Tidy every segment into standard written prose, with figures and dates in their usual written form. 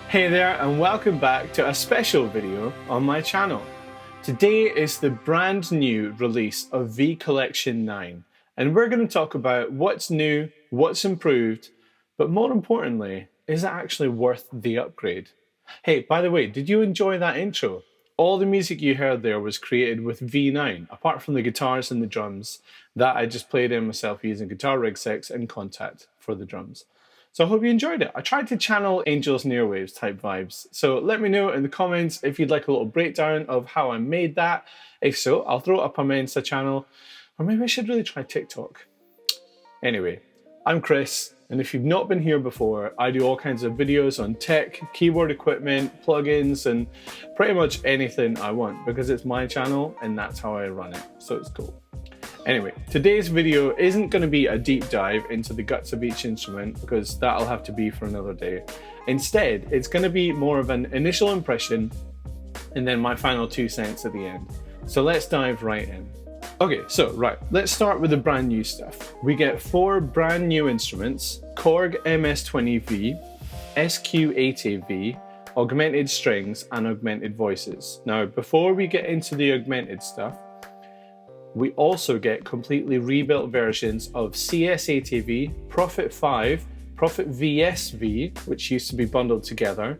Hey there and welcome back to a special video on my channel. Today is the brand new release of V Collection 9 and we're going to talk about what's new, what's improved, but more importantly, is it actually worth the upgrade? Hey, by the way, did you enjoy that intro? All the music you heard there was created with V9, apart from the guitars and the drums that I just played in myself using Guitar Rig 6 and Contact for the drums. So I hope you enjoyed it. I tried to channel Angels and Airwaves type vibes. So let me know in the comments if you'd like a little breakdown of how I made that. If so, I'll throw it up on my Insta channel. Or maybe I should really try TikTok. Anyway, I'm Chris, and if you've not been here before, I do all kinds of videos on tech, keyboard equipment, plugins, and pretty much anything I want because it's my channel and that's how I run it. So it's cool. Anyway, today's video isn't going to be a deep dive into the guts of each instrument because that'll have to be for another day. Instead, it's going to be more of an initial impression and then my final 2 cents at the end. So let's dive right in. Okay, so let's start with the brand new stuff. We get 4 brand new instruments: KORG MS-20V, SQ-80V, Augmented Strings, and Augmented Voices. Now, before we get into the augmented stuff, we also get completely rebuilt versions of CS-80V, Prophet 5, Prophet VSV, which used to be bundled together,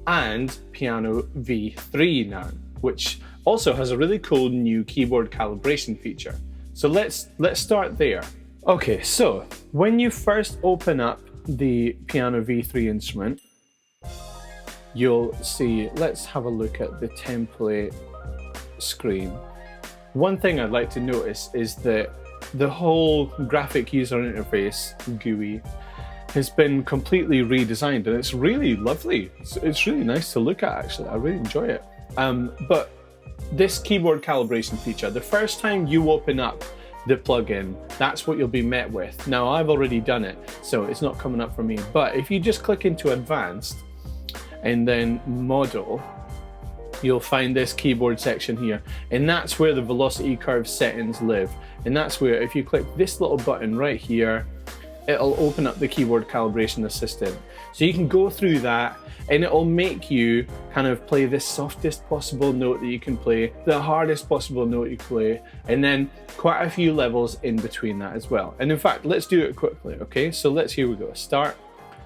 and Piano V3 now, which also has a really cool new keyboard calibration feature. So let's start there. Okay, so when you first open up the Piano V3 instrument, you'll see, let's have a look at the template screen. One thing I'd like to notice is that the whole graphic user interface GUI has been completely redesigned and it's really lovely. It's really nice to look at actually, I really enjoy it. But this keyboard calibration feature, the first time you open up the plugin, that's what you'll be met with. Now I've already done it, so it's not coming up for me, but if you just click into Advanced and then Model, you'll find this keyboard section here, and that's where the velocity curve settings live. And that's where, if you click this little button right here, it'll open up the keyboard calibration assistant. So you can go through that and it'll make you kind of play the softest possible note that you can play, the hardest possible note you can play, and then quite a few levels in between that as well. And in fact, let's do it quickly, okay? So here we go, start.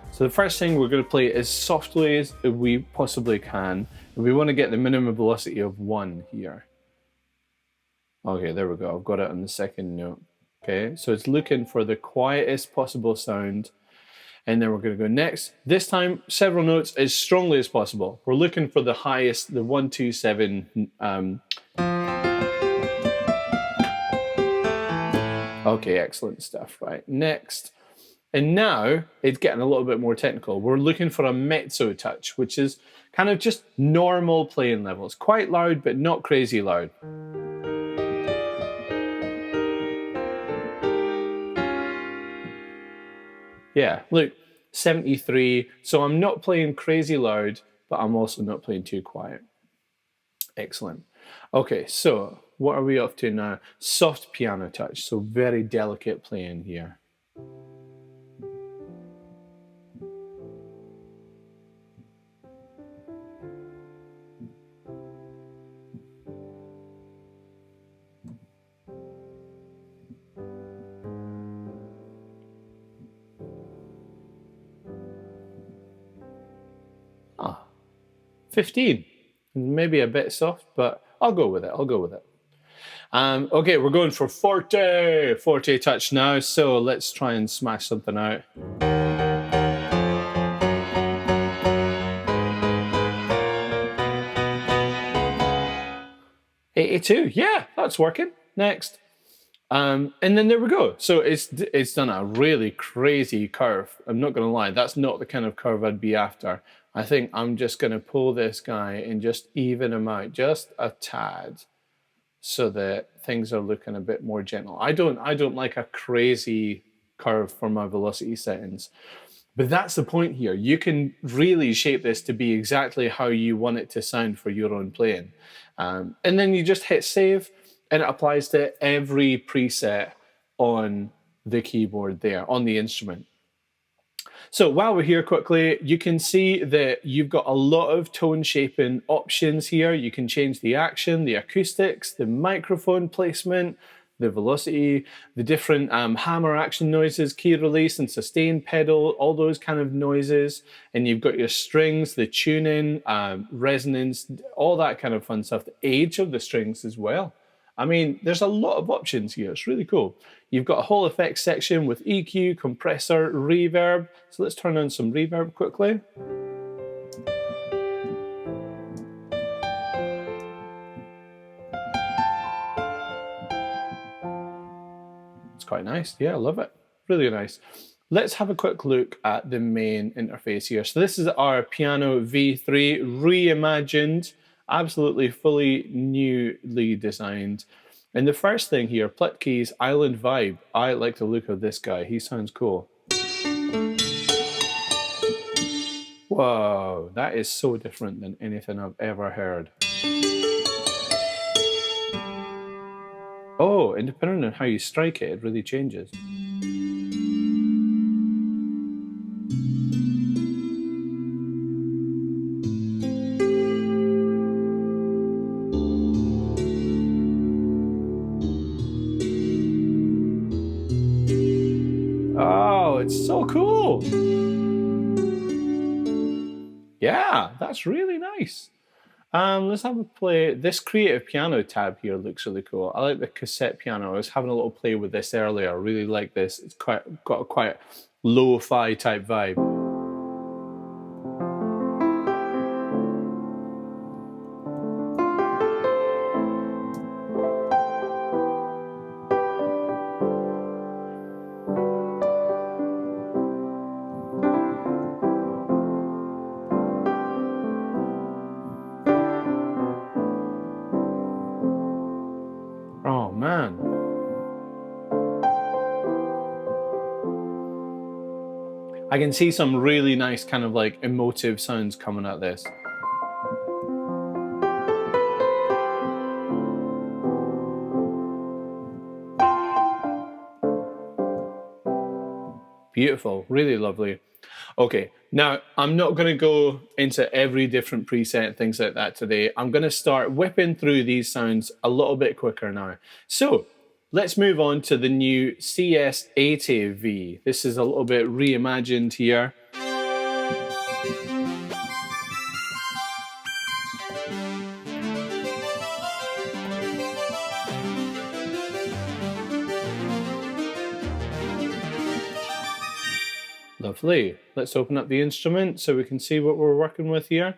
So the first thing we're going to play as softly as we possibly can. We want to get the minimum velocity of 1 here. Okay, there we go. I've got it on the second note. Okay, so it's looking for the quietest possible sound. And then we're going to go next. This time, several notes as strongly as possible. We're looking for the highest, the 1, 2, 7. Okay, excellent stuff. Right, next. And now it's getting a little bit more technical. We're looking for a mezzo touch, which is kind of just normal playing levels. Quite loud, but not crazy loud. Yeah, look, 73. So I'm not playing crazy loud, but I'm also not playing too quiet. Excellent. Okay, so what are we up to now? Soft piano touch, so very delicate playing here. Ah, 15. Maybe a bit soft, but I'll go with it. Okay, we're going for 40 touch now, so let's try and smash something out. '82, yeah, that's working. Next. And then there we go. So it's done a really crazy curve. I'm not gonna lie, that's not the kind of curve I'd be after. I think I'm just gonna pull this guy and just even him out just a tad so that things are looking a bit more gentle. I don't like a crazy curve for my velocity settings. But that's the point here. You can really shape this to be exactly how you want it to sound for your own playing. And then you just hit save and it applies to every preset on the keyboard there, on the instrument. So while we're here quickly, you can see that you've got a lot of tone shaping options here. You can change the action, the acoustics, the microphone placement, the velocity, the different hammer action noises, key release and sustain pedal, all those kind of noises. And you've got your strings, the tuning, resonance, all that kind of fun stuff, the age of the strings as well. I mean, there's a lot of options here. It's really cool. You've got a whole effects section with EQ, compressor, reverb. So let's turn on some reverb quickly. It's quite nice. Yeah, I love it. Really nice. Let's have a quick look at the main interface here. So this is our Piano V3 reimagined, absolutely fully newly designed. And the first thing here, Plitke's Island Vibe. I like the look of this guy. He sounds cool. Whoa, that is so different than anything I've ever heard. Oh, and depending on how you strike it, it really changes. Oh, it's so cool. Yeah, that's really nice. Let's have a play. This creative piano tab here looks really cool. I like the cassette piano. I was having a little play with this earlier. I really like this. It's got a quite lo-fi type vibe. Oh man. I can see some really nice kind of like emotive sounds coming out this. Beautiful, really lovely. Okay, now I'm not going to go into every different preset and things like that today. I'm going to start whipping through these sounds a little bit quicker now. So let's move on to the new CS80V. This is a little bit reimagined here. Lovely. Let's open up the instrument so we can see what we're working with here.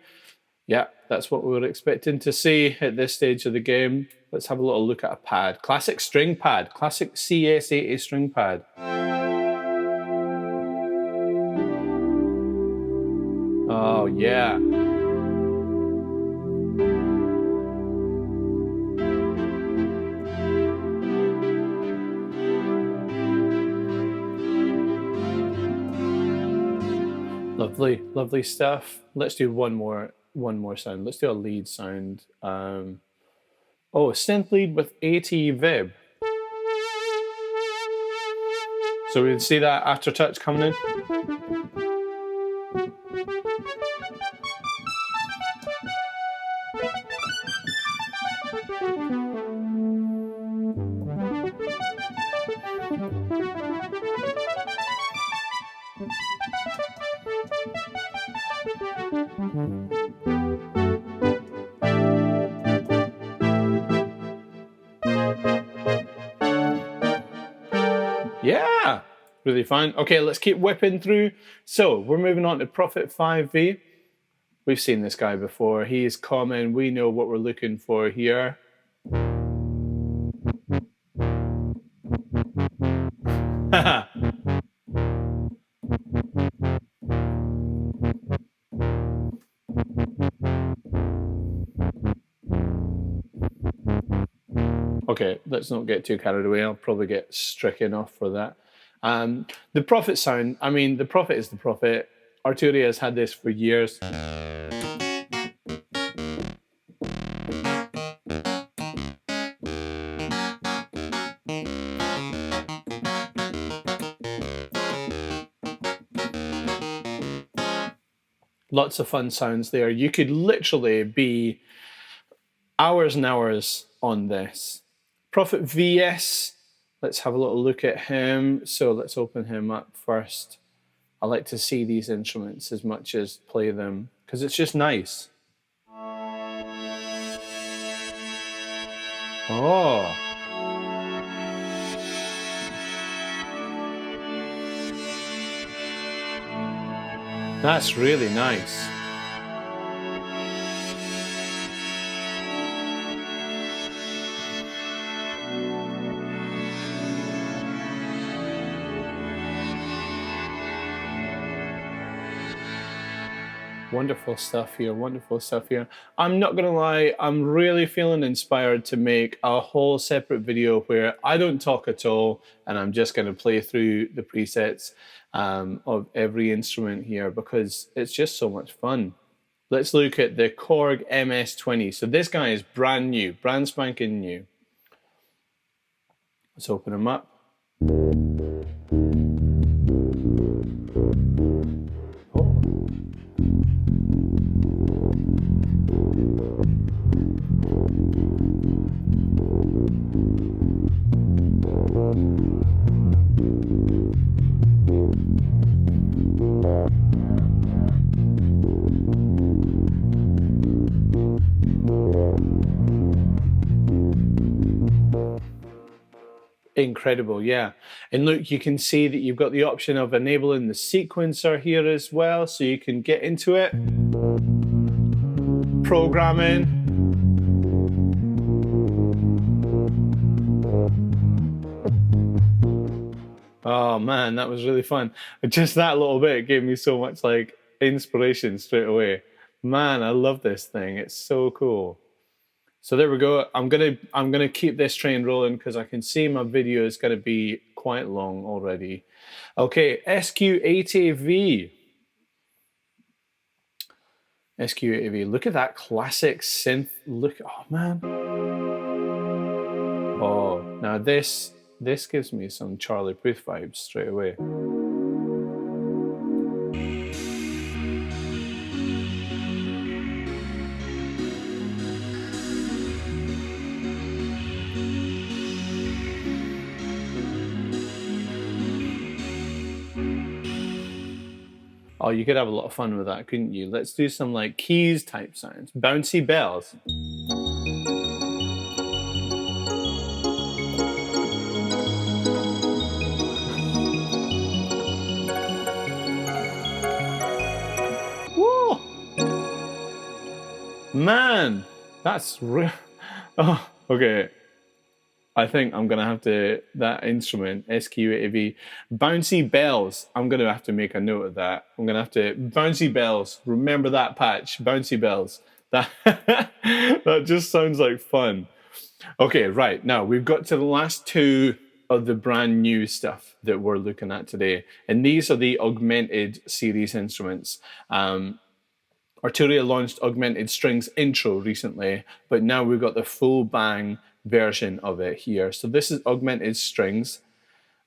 Yeah, that's what we were expecting to see at this stage of the game. Let's have a little look at a pad. Classic string pad, classic CS80 string pad. Oh, yeah. Lovely, lovely stuff. Let's do one more sound. Let's do a lead sound. Oh, synth lead with 80 vib. So we can see that aftertouch coming in. Yeah, really fine. Okay, let's keep whipping through. So we're moving on to Prophet 5V. We've seen this guy before. He is common. We know what we're looking for here. Okay, let's not get too carried away. I'll probably get stricken off for that. The Prophet sound, I mean, the Prophet is the Prophet. Arturia has had this for years. Lots of fun sounds there. You could literally be hours and hours on this. Prophet VS, let's have a little look at him. So let's open him up first. I like to see these instruments as much as play them because it's just nice. Oh. That's really nice. Wonderful stuff here, wonderful stuff here. I'm not gonna lie, I'm really feeling inspired to make a whole separate video where I don't talk at all and I'm just gonna play through the presets of every instrument here because it's just so much fun. Let's look at the KORG MS-20. So this guy is brand new, brand spanking new. Let's open him up. Incredible, yeah. And look, you can see that you've got the option of enabling the sequencer here as well, so you can get into it. Programming. Oh man, that was really fun. Just that little bit gave me so much like inspiration straight away. Man, I love this thing. It's so cool. So there we go. I'm gonna keep this train rolling because I can see my video is gonna be quite long already. Okay, SQ80V. SQ80V. Look at that classic synth. Look, oh man. Oh, now this gives me some Charlie Puth vibes straight away. Oh, you could have a lot of fun with that, couldn't you? Let's do some like keys type sounds. Bouncy bells. Whoa! Man, that's real. Oh, okay. I think I'm gonna have to, that instrument, SQ80V, bouncy bells. I'm gonna have to make a note of that. I'm gonna have to, bouncy bells, remember that patch, bouncy bells. That, that just sounds like fun. Okay, right, now we've got to the last two of the brand new stuff that we're looking at today. And these are the Augmented Series instruments. Arturia launched Augmented Strings intro recently, but now we've got the full bang version of it here. So this is Augmented Strings.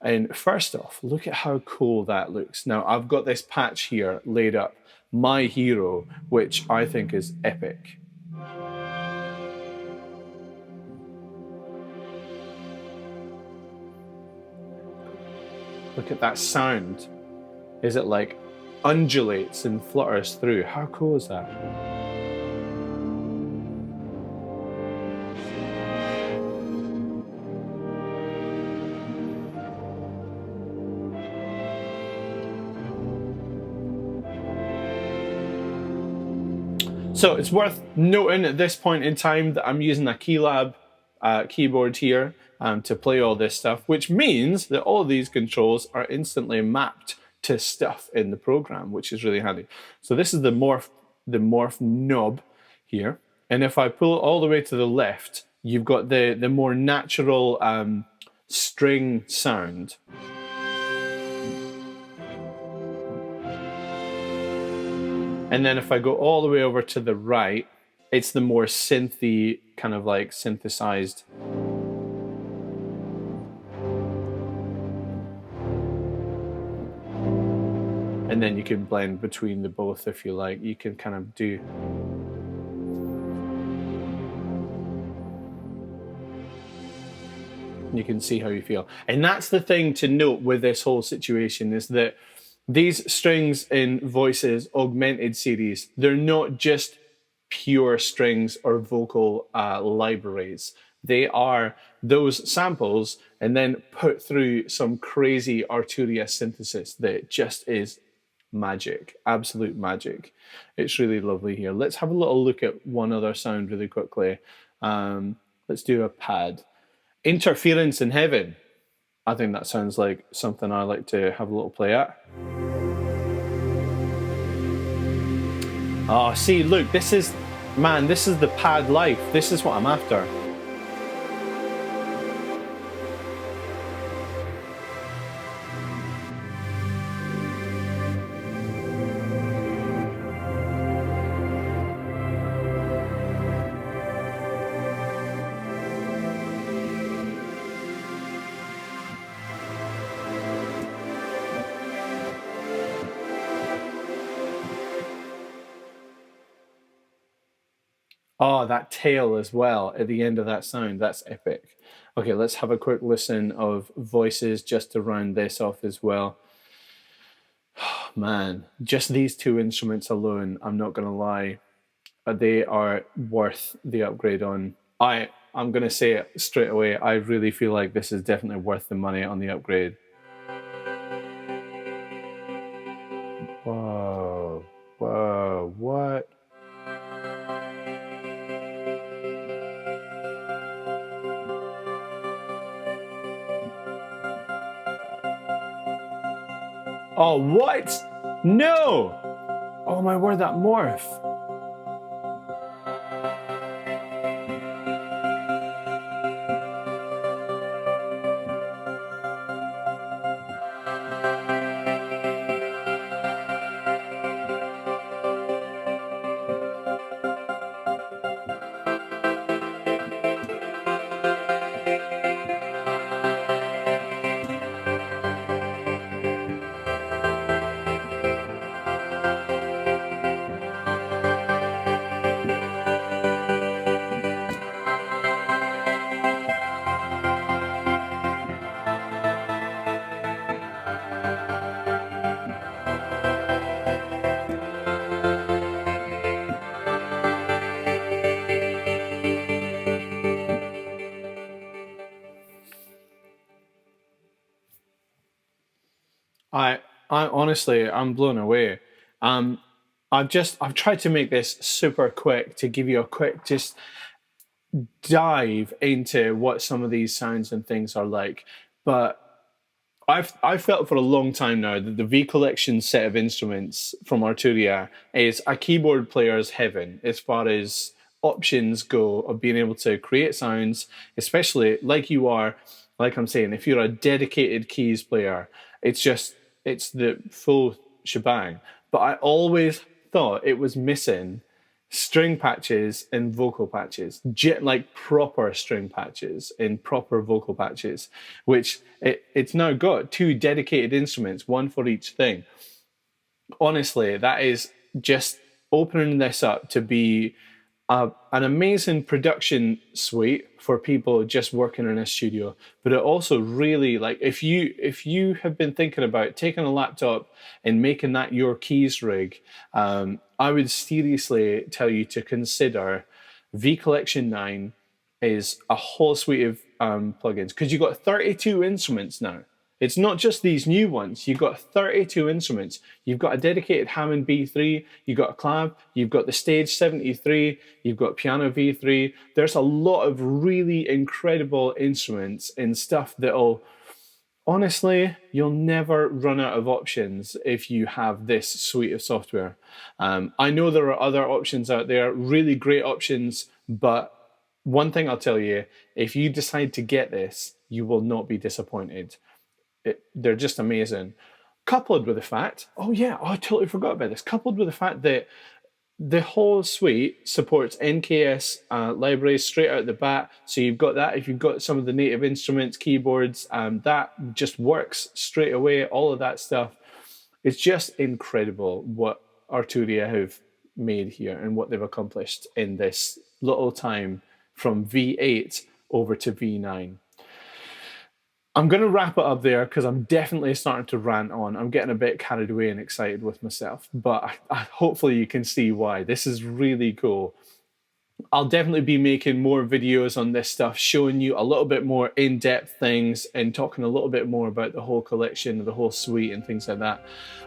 And first off, look at how cool that looks. Now I've got this patch here laid up, My Hero, which I think is epic. Look at that sound. Is it like undulates and flutters through? How cool is that? So it's worth noting at this point in time that I'm using a Keylab keyboard here to play all this stuff, which means that all of these controls are instantly mapped to stuff in the program, which is really handy. So this is the morph knob here. And if I pull it all the way to the left, you've got the more natural string sound. And then if I go all the way over to the right, it's the more synthy, kind of like synthesized. And then you can blend between the both if you like. You can kind of do. You can see how you feel. And that's the thing to note with this whole situation, is that these strings in Voices Augmented Series, they're not just pure strings or vocal libraries. They are those samples and then put through some crazy Arturia synthesis that just is magic, absolute magic. It's really lovely here. Let's have a little look at one other sound really quickly. Let's do a pad. Interference in Heaven. I think that sounds like something I like to have a little play at. Oh, see, look, this is the pad life. This is what I'm after. Oh, that tail as well at the end of that sound. That's epic. Okay, let's have a quick listen of Voices just to round this off as well. Oh, man, just these two instruments alone, I'm not going to lie, they are worth the upgrade on. I'm going to say it straight away. I really feel like this is definitely worth the money on the upgrade. Whoa, whoa, what? Oh, what? No! Oh my word, that morph. I honestly, I'm blown away. Um, I've tried to make this super quick to give you a quick just dive into what some of these sounds and things are like. But I've felt for a long time now that the V Collection set of instruments from Arturia is a keyboard player's heaven as far as options go of being able to create sounds, especially like you are, like I'm saying, if you're a dedicated keys player, it's the full shebang. But I always thought it was missing string patches and vocal patches, like proper string patches and proper vocal patches, which it's now got two dedicated instruments, one for each thing. Honestly, that is just opening this up to be an amazing production suite for people just working in a studio. But it also really, like, if you have been thinking about taking a laptop and making that your keys rig, I would seriously tell you to consider V Collection 9 is a whole suite of plugins, because you've got 32 instruments now. It's not just these new ones. You've got 32 instruments. You've got a dedicated Hammond B3, you've got a clav, you've got the Stage 73, you've got Piano V3. There's a lot of really incredible instruments and stuff that'll, honestly, you'll never run out of options if you have this suite of software. I know there are other options out there, really great options, but one thing I'll tell you, if you decide to get this, you will not be disappointed. They're just amazing. Coupled with the fact, I totally forgot about this. Coupled with the fact that the whole suite supports NKS libraries straight out the bat. So you've got that. If you've got some of the native instruments, keyboards, that just works straight away, all of that stuff. It's just incredible what Arturia have made here and what they've accomplished in this little time from V8 over to V9. I'm going to wrap it up there because I'm definitely starting to rant on. I'm getting a bit carried away and excited with myself, but hopefully you can see why. This is really cool. I'll definitely be making more videos on this stuff, showing you a little bit more in-depth things and talking a little bit more about the whole collection, the whole suite and things like that.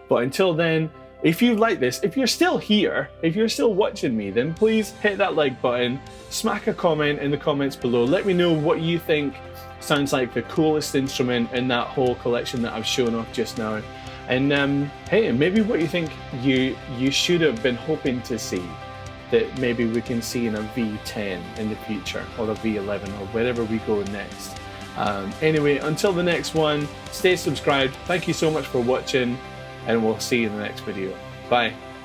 But until then, if you like this, if you're still here, if you're still watching me, then please hit that like button, smack a comment in the comments below. Let me know what you think sounds like the coolest instrument in that whole collection that I've shown off just now. And hey, maybe what you think you should have been hoping to see that maybe we can see in a V10 in the future, or a V11, or wherever we go next. Anyway, until the next one, stay subscribed. Thank you so much for watching, and we'll see you in the next video. Bye.